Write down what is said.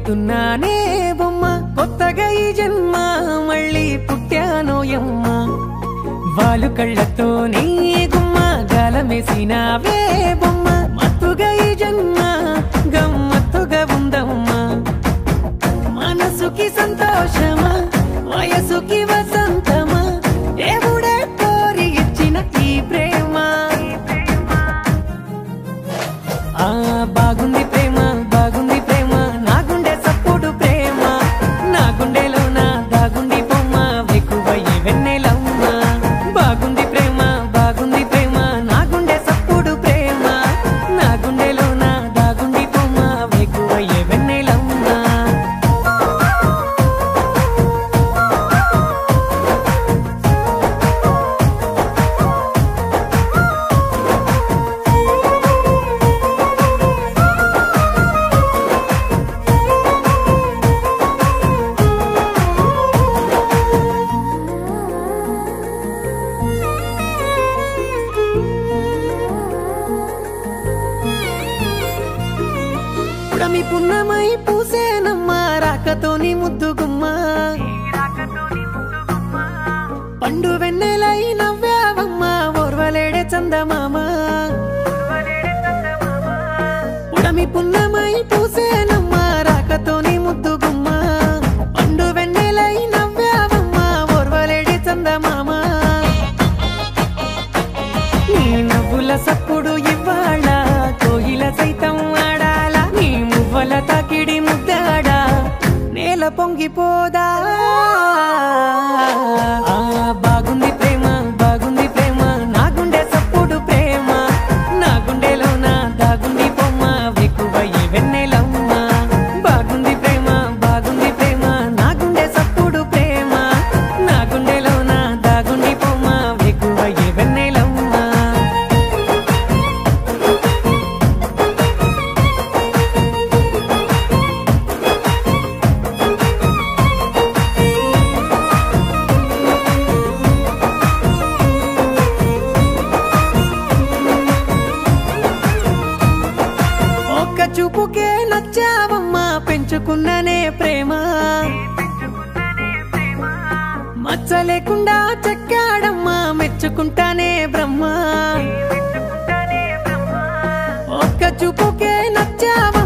పోతున్నానే బొమ్మ కొత్తగా ఈ జన్మ మళ్ళీ పుట్టానోయమ్మ వాలు కళ్ళతో నీ గుమ్మ గాలమేసినావే బొమ్మ మత్తుగా ఈ జన్మ గమ్మత్తుగా ఉందమ్మా మనసుకి సంతోషమా వయసుకి వసంతమా దేవుడే కోరి ఇచ్చిన ఈ ప్రేమ బాగుంది ప్రేమ బాగుంది ప్రేమ నా గుండె సప్పుడు ప్రేమ నా గుండెలోన దాగుండి బొమ్మ వెక్కువయ్యే వెన్నెలమ్మ బాగుంది ప్రేమ బాగుంది ప్రేమ నా గుండె సప్పుడు ప్రేమ నా గుండెలోన దాగుండి బొమ్మ వెక్కువయ్యే వెన్నెలమ్మ పుడమి పున్నమై పూసేనమ్మా రాకతోని ముద్దుగుమ్మ పండు వెన్నెలై నవ్వావమ్మా ఓర్వలేడే చందమామ పుడమి పున్నమై పూసేనమ్మా రాకతోని ముద్దుగుమ్మ పండు వెన్నెలై నవ్వావమ్మా ఓర్వలేడే చందమామ నీ నవ్వుల సప్పుడు ఇవ్వాళ కోయిల సైతం ఆడాలా నీ మువ్వల తాకిడి ముద్దాడా నేల పొంగిపోదా బాగుంది ప్రేమ బాగుంది ప్రేమ నా గుండె సప్పుడు ప్రేమ నా గుండెలోన దాగుండి బొమ్మ వెక్కువయ్యే వెన్నెలమ్మ బాగుంది ప్రేమ బాగుంది ప్రేమ నా గుండె సప్పుడు ప్రేమ నా గుండెలోన దాగుండి బొమ్మ వెక్కువయ్యే వెన్నెలమ్మ చూపుకే నచ్చావమ్మా పెంచుకున్ననే ప్రేమ మచ్చ లేకుండా చెక్కాడమ్మా మెచ్చుకుంటానే బ్రహ్మ ఒక్క చూపుకే నచ్చావమ్మా